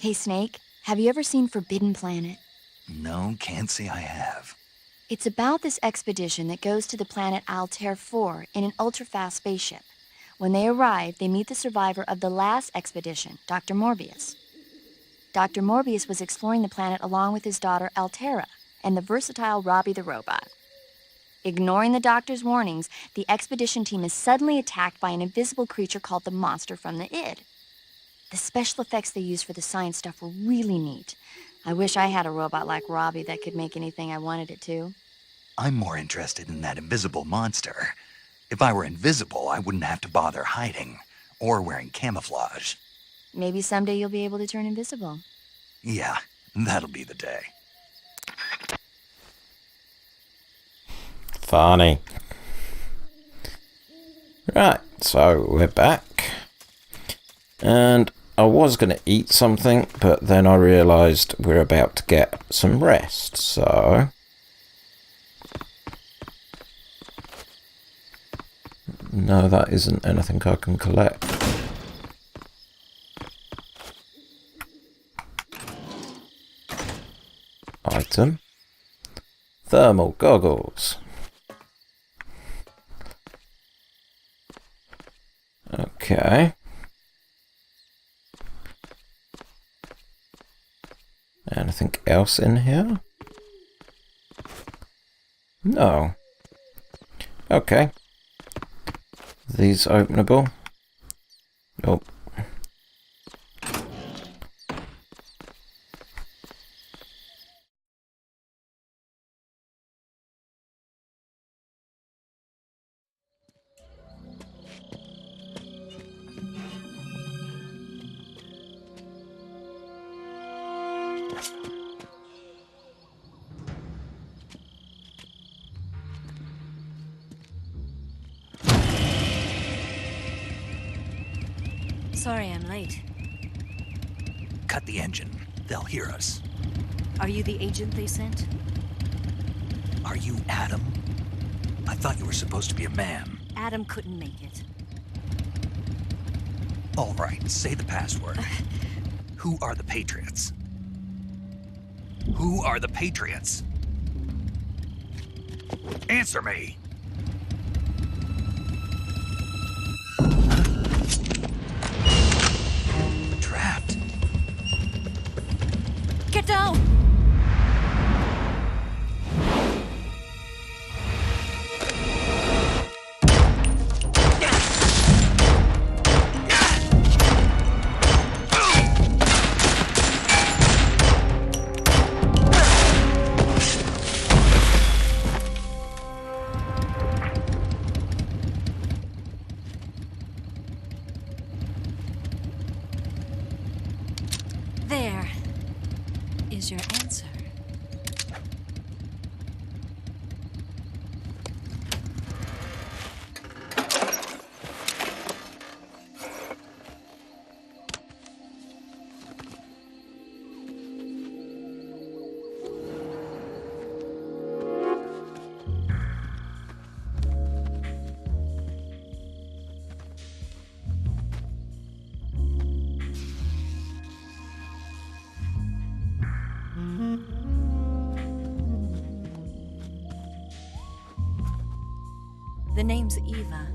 Hey, Snake, have you ever seen Forbidden Planet? No, can't say I have. It's about this expedition that goes to the planet Altair 4 in an ultra-fast spaceship. When they arrive, they meet the survivor of the last expedition, Dr. Morbius. Dr. Morbius was exploring the planet along with his daughter Altera and the versatile Robbie the robot. Ignoring the doctor's warnings, the expedition team is suddenly attacked by an invisible creature called the Monster from the Id. The special effects they used for the science stuff were really neat. I wish I had a robot like Robbie that could make anything I wanted it to. I'm more interested in that invisible monster. If I were invisible, I wouldn't have to bother hiding or wearing camouflage. Maybe someday you'll be able to turn invisible. Yeah, that'll be the day. Funny. Right, so we're back. And I was going to eat something, but then I realised we're about to get some rest, so... No, that isn't anything I can collect. Item. Thermal goggles. Okay. Anything else in here? No. Okay. These openable? Nope. Sorry I'm late. Cut the engine. They'll hear us. Are you the agent they sent? Are you Adam? I thought you were supposed to be a man. Adam couldn't make it. All right, say the password. Who are the Patriots? Who are the Patriots? Answer me! Trapped. Get down! There is your answer. The name's Eva.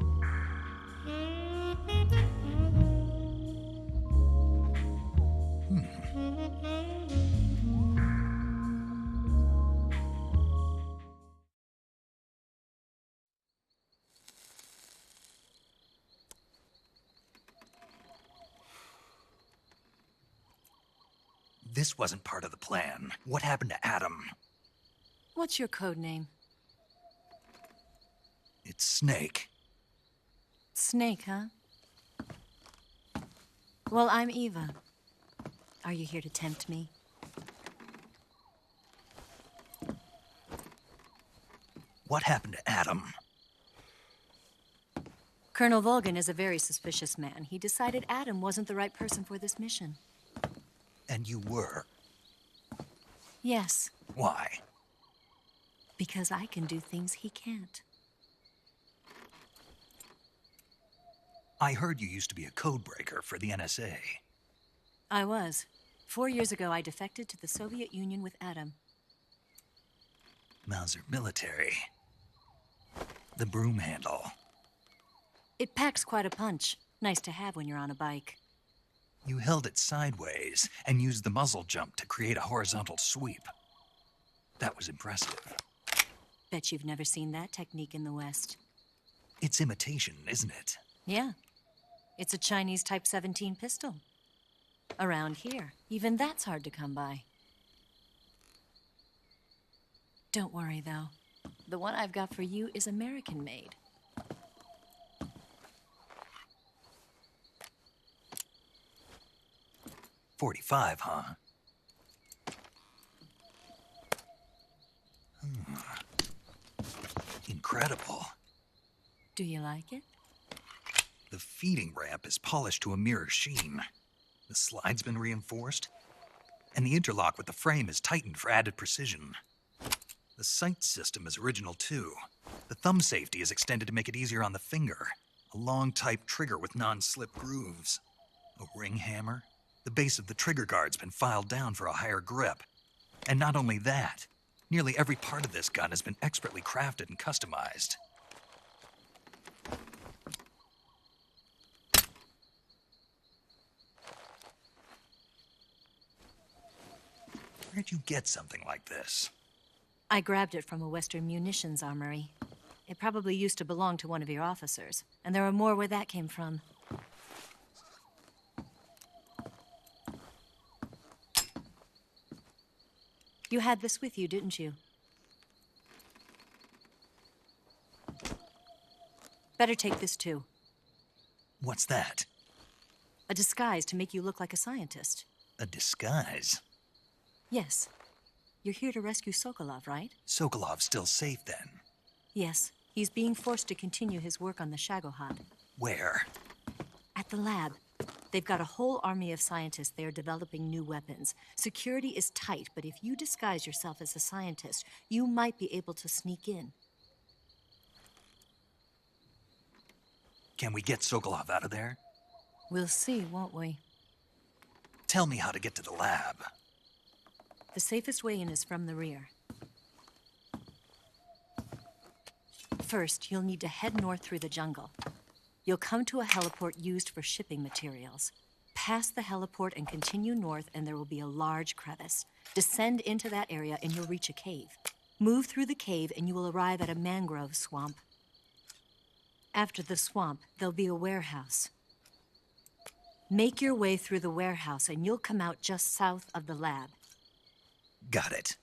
This wasn't part of the plan. What happened to Adam? What's your code name? It's Snake. Snake, huh? Well, I'm Eva. Are you here to tempt me? What happened to Adam? Colonel Volgan is a very suspicious man. He decided Adam wasn't the right person for this mission. And you were. Yes, Why? because I can do things he can't. I heard you used to be a codebreaker for the NSA. I was. 4 years ago, I defected to the Soviet Union with Adam. Mauser military. The broom handle. It packs quite a punch. Nice to have when you're on a bike. You held it sideways and used the muzzle jump to create a horizontal sweep. That was impressive. Bet you've never seen that technique in the West. It's imitation, isn't it? Yeah. It's a Chinese Type 17 pistol. Around here, even that's hard to come by. Don't worry, though. The one I've got for you is American-made. .45, huh? Incredible. Do you like it? The feeding ramp is polished to a mirror sheen. The slide's been reinforced, and the interlock with the frame is tightened for added precision. The sight system is original too. The thumb safety is extended to make it easier on the finger. A long type trigger with non-slip grooves. A ring hammer. The base of the trigger guard's been filed down for a higher grip. And not only that, nearly every part of this gun has been expertly crafted and customized. Where'd you get something like this? I grabbed it from a Western munitions armory. It probably used to belong to one of your officers, and there are more where that came from. You had this with you, didn't you? Better take this too. What's that? A disguise to make you look like a scientist. A disguise? Yes. You're here to rescue Sokolov, right? Sokolov's still safe then? Yes. He's being forced to continue his work on the Shagohod. Where? At the lab. They've got a whole army of scientists there developing new weapons. Security is tight, but if you disguise yourself as a scientist, you might be able to sneak in. Can we get Sokolov out of there? We'll see, won't we? Tell me how to get to the lab. The safest way in is from the rear. First, you'll need to head north through the jungle. You'll come to a heliport used for shipping materials. Pass the heliport and continue north, and there will be a large crevice. Descend into that area, and you'll reach a cave. Move through the cave, and you will arrive at a mangrove swamp. After the swamp, there'll be a warehouse. Make your way through the warehouse, and you'll come out just south of the lab. Got it.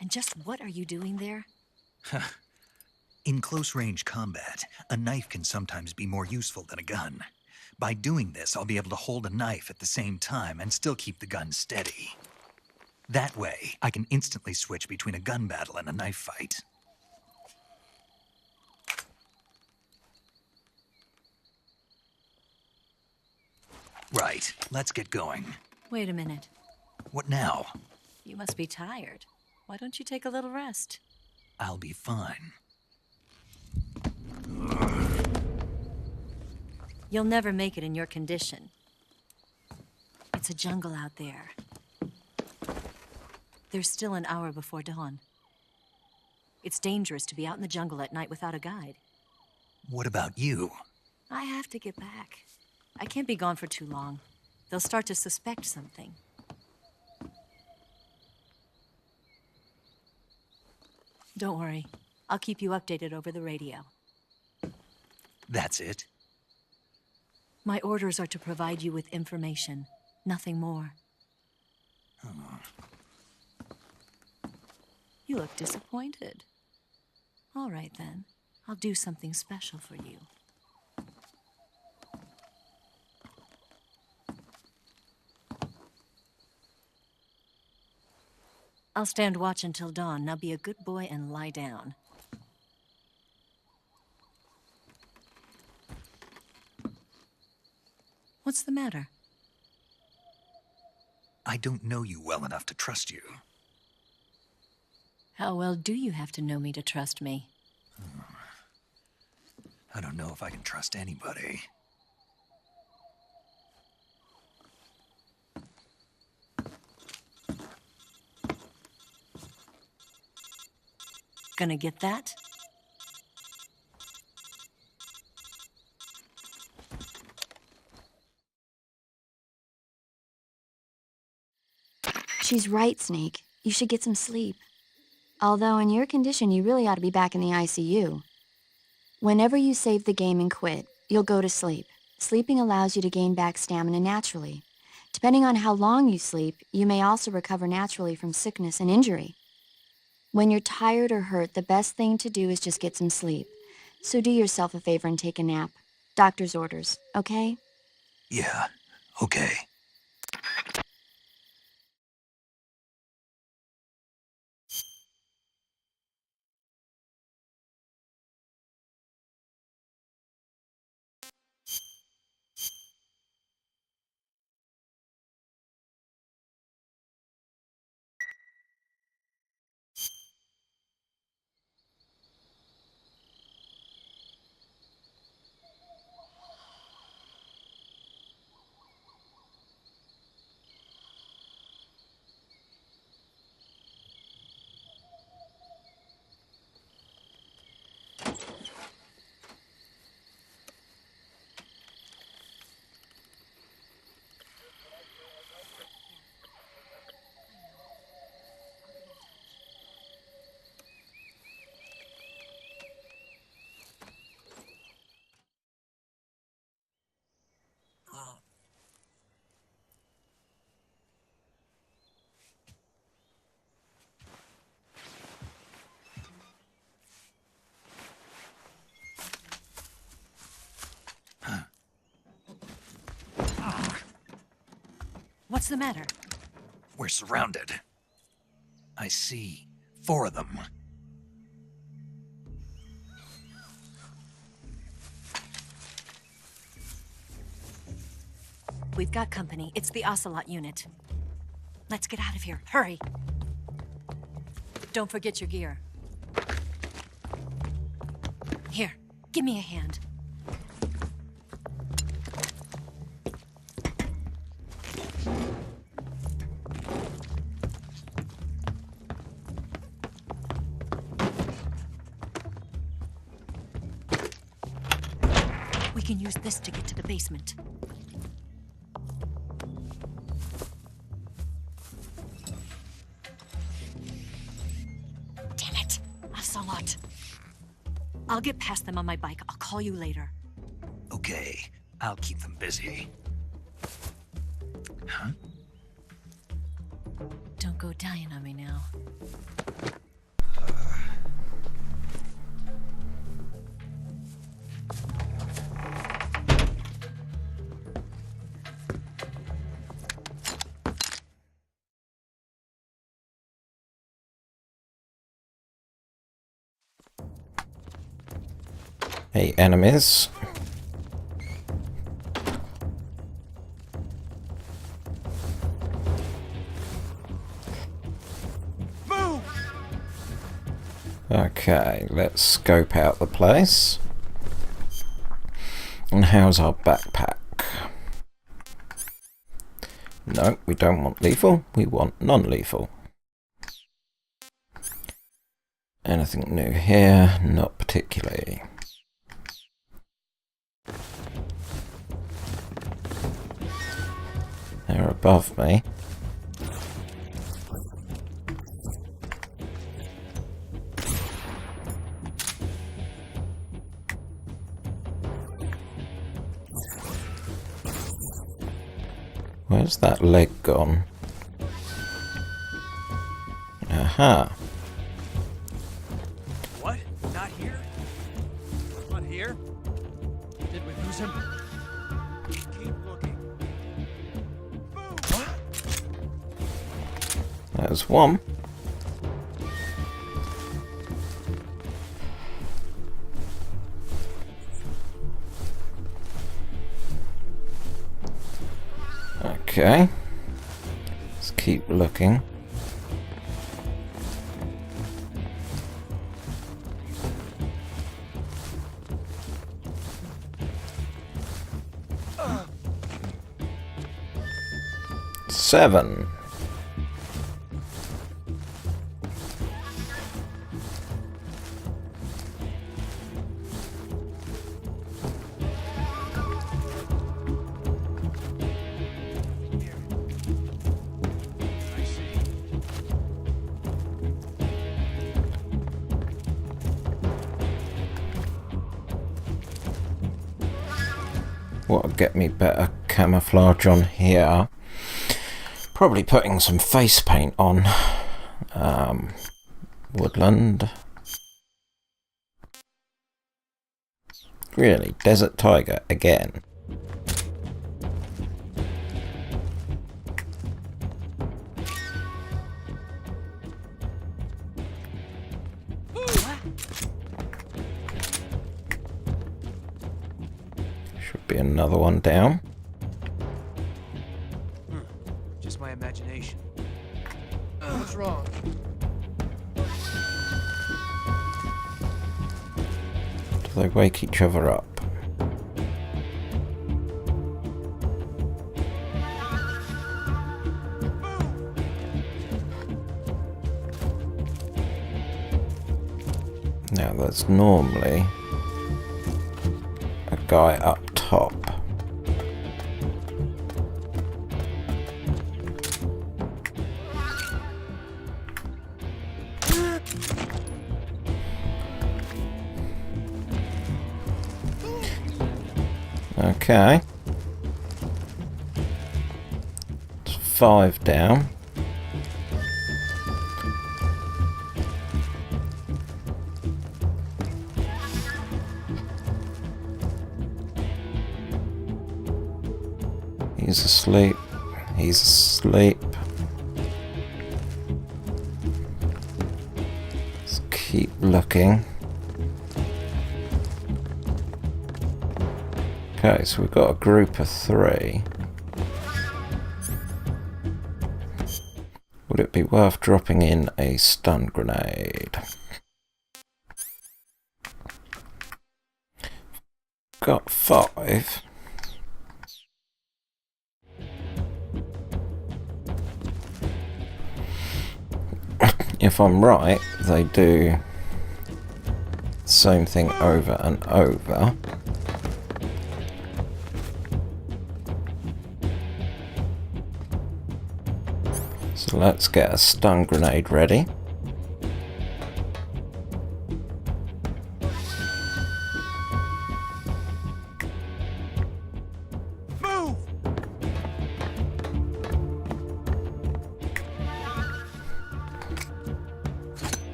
And just what are you doing there? In close-range combat, a knife can sometimes be more useful than a gun. By doing this, I'll be able to hold a knife at the same time and still keep the gun steady. That way, I can instantly switch between a gun battle and a knife fight. Right, let's get going. Wait a minute. What now? You must be tired. Why don't you take a little rest? I'll be fine. You'll never make it in your condition. It's a jungle out there. There's still an hour before dawn. It's dangerous to be out in the jungle at night without a guide. What about you? I have to get back. I can't be gone for too long. They'll start to suspect something. Don't worry. I'll keep you updated over the radio. That's it? My orders are to provide you with information, nothing more. You look disappointed. All right, then. I'll do something special for you. I'll stand watch until dawn. Now be a good boy and lie down. What's the matter? I don't know you well enough to trust you. How well do you have to know me to trust me? I don't know if I can trust anybody. Gonna get that? She's right, Snake. You should get some sleep. Although in your condition, you really ought to be back in the ICU. Whenever you save the game and quit, you'll go to sleep. Sleeping allows you to gain back stamina naturally. Depending on how long you sleep, you may also recover naturally from sickness and injury. When you're tired or hurt, the best thing to do is just get some sleep. So do yourself a favor and take a nap. Doctor's orders, okay? Yeah, okay. What's the matter? We're surrounded. I see 4 of them. We've got company. It's the Ocelot unit. Let's get out of here. Hurry! Don't forget your gear. Here, give me a hand. We can use this to get to the basement. Damn it! Ocelot. I'll get past them on my bike. I'll call you later. Okay, I'll keep them busy. Huh? Don't go dying on me now. Hey, enemies. Move! Okay, let's scope out the place. And how's our backpack? No, we don't want lethal. We want non-lethal. Anything new here? Not particularly. They're above me. Where's that leg gone? Aha. What? Not here? Not here? Did we lose him? Keep looking. What? There's one. Okay. Let's keep looking. Seven. what'll get me better camouflage on here. Probably putting some face paint on. Woodland. Really, Desert Tiger again. Should be another one down. Just my imagination. What's wrong? Do they wake each other up? Now there's normally a guy up top. Okay. It's 5 down. He's asleep. He's asleep. Let's keep looking. Okay, so we've got a group of 3. Would it be worth dropping in a stun grenade? Got 5. If I'm right, they do the same thing over and over. So let's get a stun grenade ready. Move!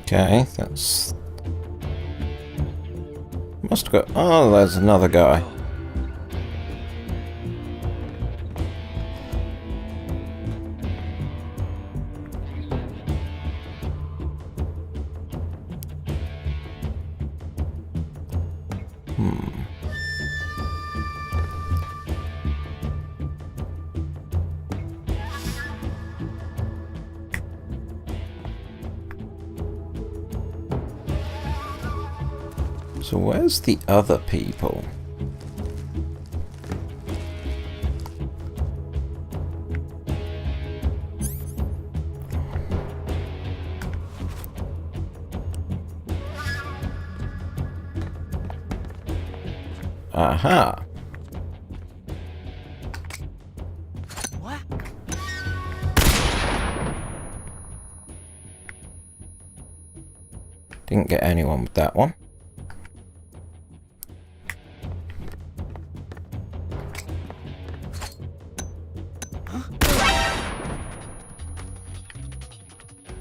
Okay, that's... Must have got... Oh, there's another guy. So where's the other people? Aha! What? Didn't get anyone with that one.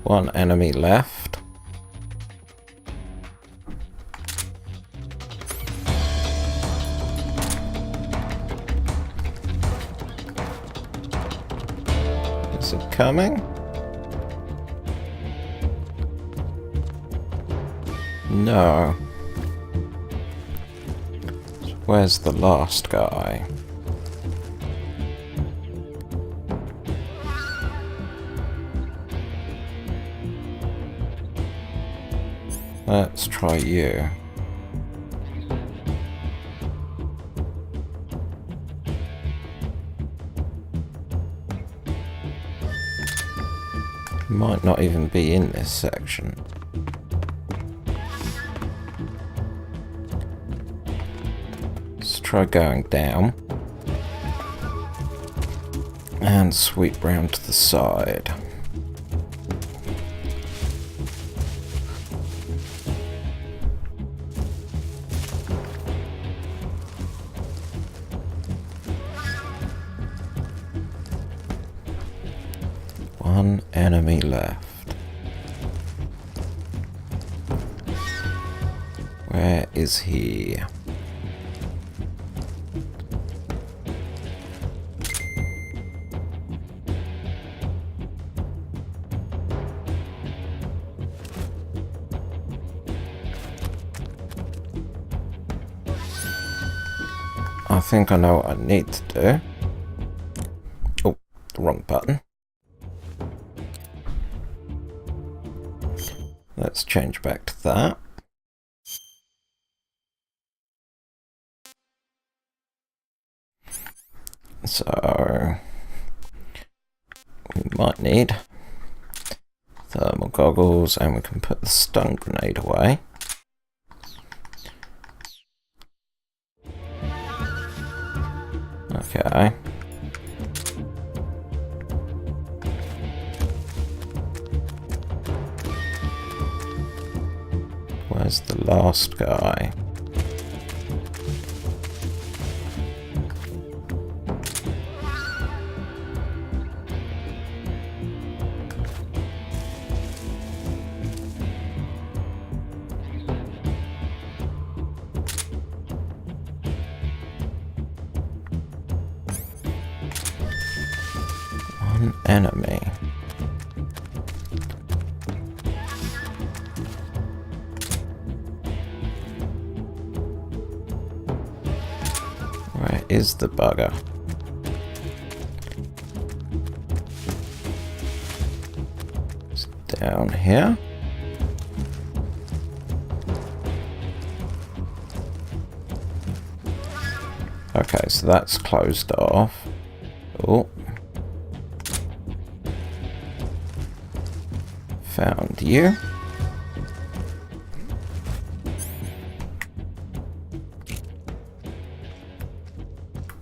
One enemy left. Is it coming? No. Where's the last guy? Let's try you. Might not even be in this section. Let's try going down. And sweep round to the side. One enemy left. Where is he? I think I know what I need to do. Oh, the wrong button. Let's change back to that. So, we might need thermal goggles, and we can put the stun grenade away. Okay. Where's the last guy? One enemy. Where is the bugger? It's down here. Okay, so that's closed off. Oh. Found you.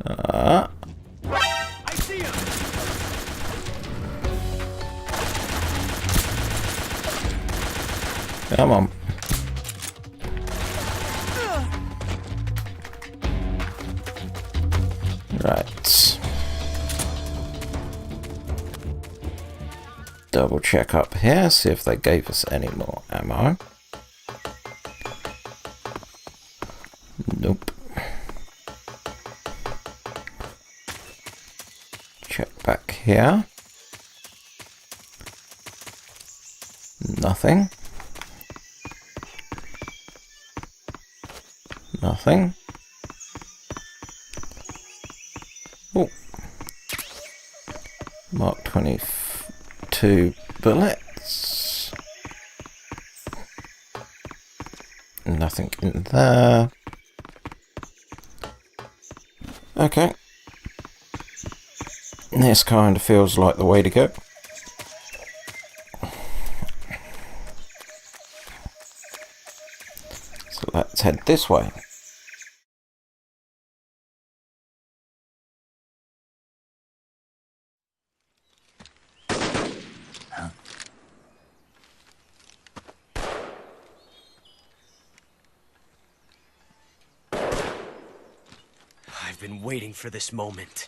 I see him. Come on. Right. Double check up here, see if they gave us any more ammo. Nope. Check back here. Nothing. Nothing. Oh. Mark 22 bullets. Nothing in there. Okay. This kind of feels like the way to go. So let's head this way. I've been waiting for this moment.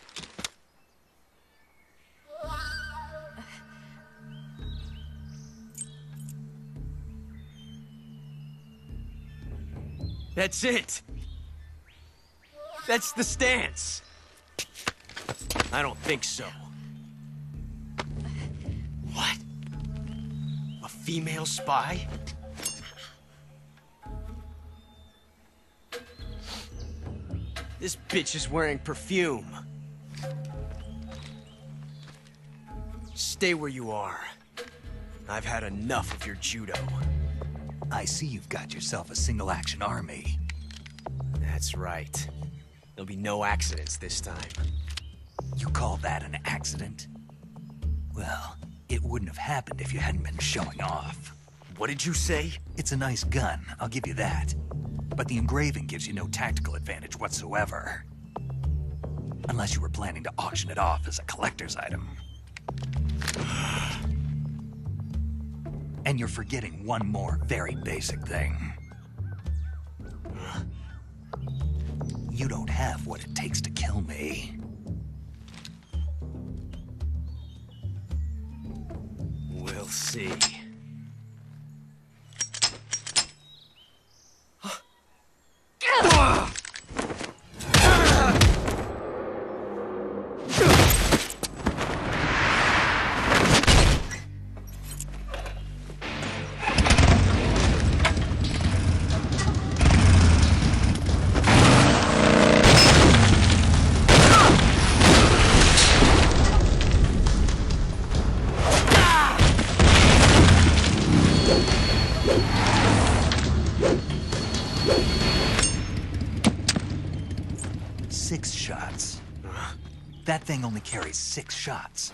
That's it! That's the stance! I don't think so. What? A female spy? This bitch is wearing perfume. Stay where you are. I've had enough of your judo. I see you've got yourself a single-action army. That's right. There'll be no accidents this time. You call that an accident? Well, it wouldn't have happened if you hadn't been showing off. What did you say? It's a nice gun, I'll give you that. But the engraving gives you no tactical advantage whatsoever. Unless you were planning to auction it off as a collector's item. And you're forgetting one more very basic thing. You don't have what it takes to kill me. We'll see. That thing only carries 6 shots.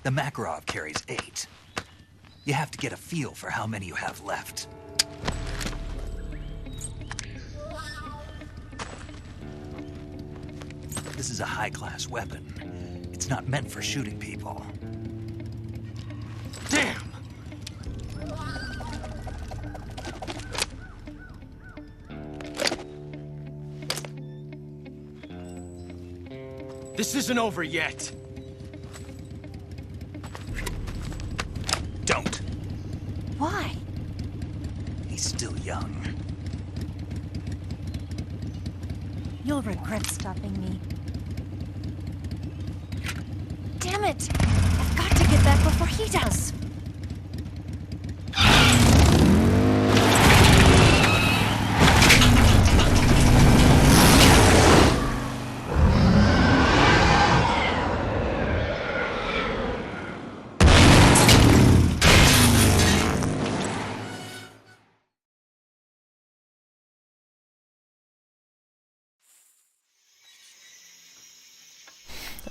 The Makarov carries 8. You have to get a feel for how many you have left. This is a high-class weapon. It's not meant for shooting people. Damn! This isn't over yet. Don't. Why? He's still young. You'll regret stopping me. Damn it! I've got to get back before he does.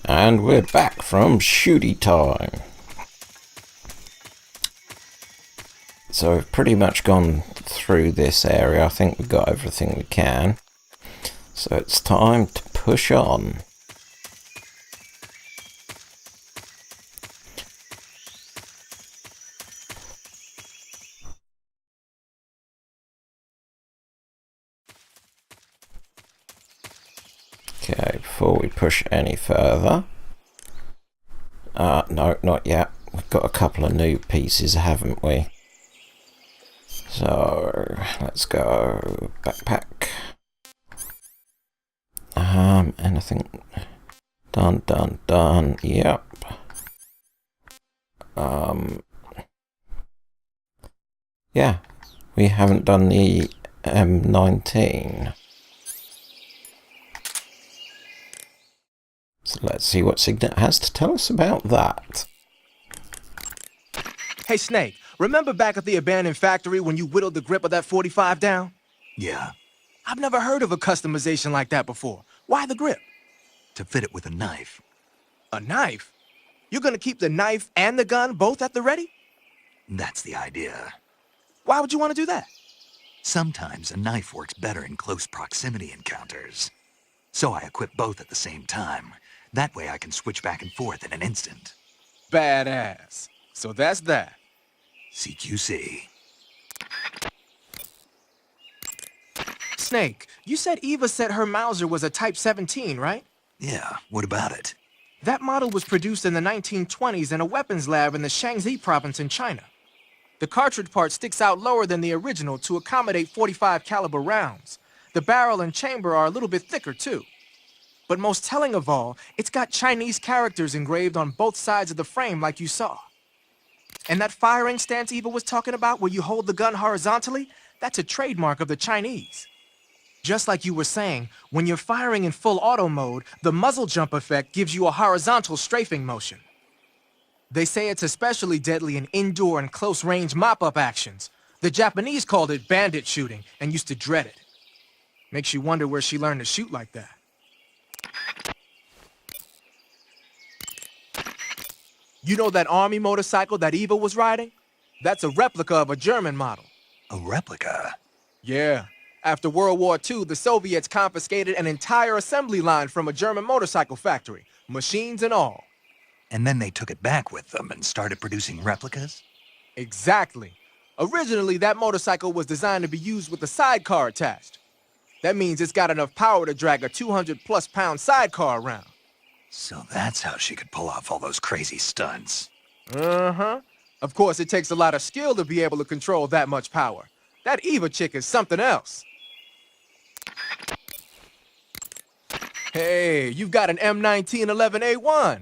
And we're back from shooty time. So we've pretty much gone through this area. I think we've got everything we can. So it's time to push on. Okay, before we push any further. No, not yet. We've got a couple of new pieces, haven't we? So, let's go backpack. Anything? Done. Yep. Yeah, we haven't done the M19. So let's see what Signet has to tell us about that. Hey, Snake, remember back at the abandoned factory when you whittled the grip of that 45 down? Yeah, I've never heard of a customization like that before. Why the grip? to fit it with a knife. A knife? You're gonna keep the knife and the gun both at the ready? That's the idea. Why would you want to do that? Sometimes a knife works better in close proximity encounters. So I equip both at the same time. That way I can switch back and forth in an instant. Badass. So that's that. CQC. Snake, you said Eva said her Mauser was a Type 17, right? Yeah, what about it? That model was produced in the 1920s in a weapons lab in the Shaanxi province in China. The cartridge part sticks out lower than the original to accommodate 45 caliber rounds. The barrel and chamber are a little bit thicker too. But most telling of all, it's got Chinese characters engraved on both sides of the frame like you saw. And that firing stance Eva was talking about where you hold the gun horizontally, that's a trademark of the Chinese. Just like you were saying, when you're firing in full auto mode, the muzzle jump effect gives you a horizontal strafing motion. They say it's especially deadly in indoor and close-range mop-up actions. The Japanese called it bandit shooting and used to dread it. Makes you wonder where she learned to shoot like that. You know that army motorcycle that Eva was riding? That's a replica of a German model. A replica? Yeah. After World War II, the Soviets confiscated an entire assembly line from a German motorcycle factory, machines and all. And then they took it back with them and started producing replicas? Exactly. Originally, that motorcycle was designed to be used with a sidecar attached. That means it's got enough power to drag a 200-plus pound sidecar around. So that's how she could pull off all those crazy stunts. Uh-huh. Of course, it takes a lot of skill to be able to control that much power. That Eva chick is something else. Hey, you've got an M1911A1.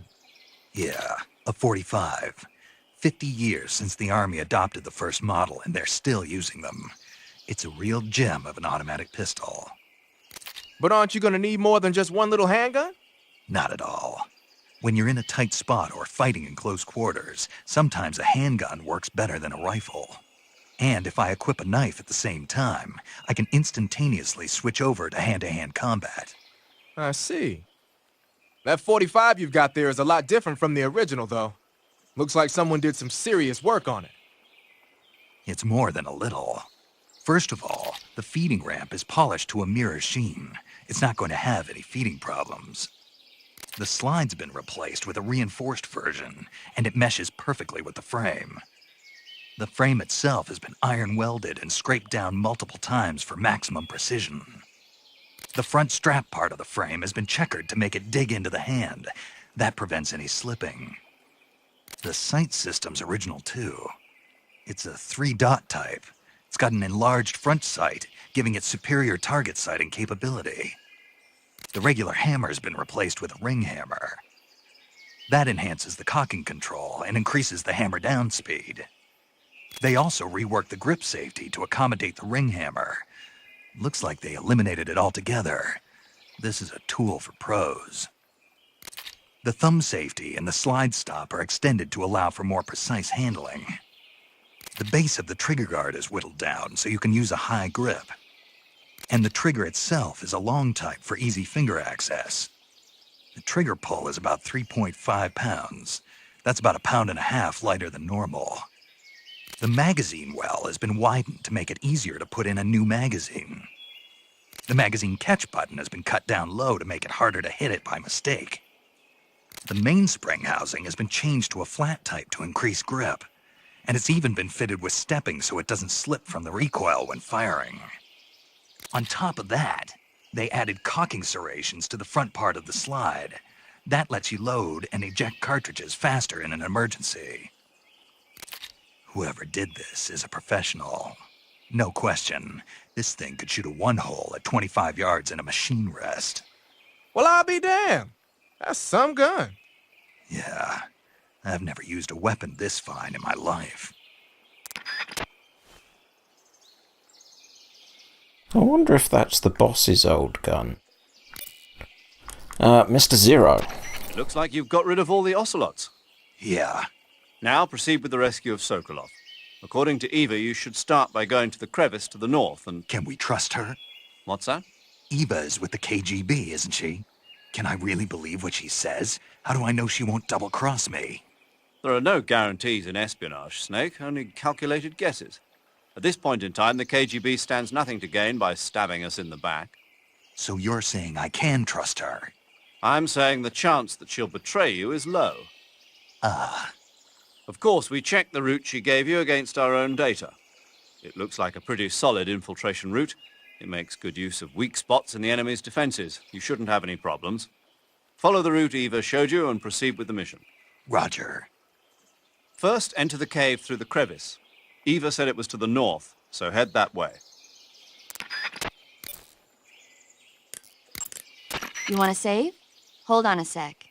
Yeah, a 45. 50 years since the Army adopted the first model, and they're still using them. It's a real gem of an automatic pistol. But aren't you gonna need more than just one little handgun? Not at all. When you're in a tight spot or fighting in close quarters, sometimes a handgun works better than a rifle. And if I equip a knife at the same time, I can instantaneously switch over to hand-to-hand combat. I see. That 45 you've got there is a lot different from the original, though. Looks like someone did some serious work on it. It's more than a little. First of all, the feeding ramp is polished to a mirror sheen. It's not going to have any feeding problems. The slide's been replaced with a reinforced version, and it meshes perfectly with the frame. The frame itself has been iron welded and scraped down multiple times for maximum precision. The front strap part of the frame has been checkered to make it dig into the hand. That prevents any slipping. The sight system's original too. It's a 3-dot type. It's got an enlarged front sight, giving it superior target sighting capability. The regular hammer's been replaced with a ring hammer. That enhances the cocking control and increases the hammer down speed. They also reworked the grip safety to accommodate the ring hammer. Looks like they eliminated it altogether. This is a tool for pros. The thumb safety and the slide stop are extended to allow for more precise handling. The base of the trigger guard is whittled down so you can use a high grip. And the trigger itself is a long type for easy finger access. The trigger pull is about 3.5 pounds. That's about 1.5 pounds lighter than normal. The magazine well has been widened to make it easier to put in a new magazine. The magazine catch button has been cut down low to make it harder to hit it by mistake. The mainspring housing has been changed to a flat type to increase grip, and it's even been fitted with stepping so it doesn't slip from the recoil when firing. On top of that, they added cocking serrations to the front part of the slide. That lets you load and eject cartridges faster in an emergency. Whoever did this is a professional. No question, this thing could shoot a one-hole at 25 yards in a machine rest. Well, I'll be damned. That's some gun. Yeah, I've never used a weapon this fine in my life. I wonder if that's the boss's old gun. Mr. Zero. Looks like you've got rid of all the ocelots. Yeah. Now proceed with the rescue of Sokolov. According to Eva, you should start by going to the crevice to the north and... Can we trust her? What's that? Eva is with the KGB, isn't she? Can I really believe what she says? How do I know she won't double-cross me? There are no guarantees in espionage, Snake, only calculated guesses. At this point in time, the KGB stands nothing to gain by stabbing us in the back. So you're saying I can trust her? I'm saying the chance that she'll betray you is low. Of course, we checked the route she gave you against our own data. It looks like a pretty solid infiltration route. It makes good use of weak spots in the enemy's defenses. You shouldn't have any problems. Follow the route Eva showed you and proceed with the mission. Roger. First, enter the cave through the crevice. Eva said it was to the north, so head that way. You want to save? Hold on a sec.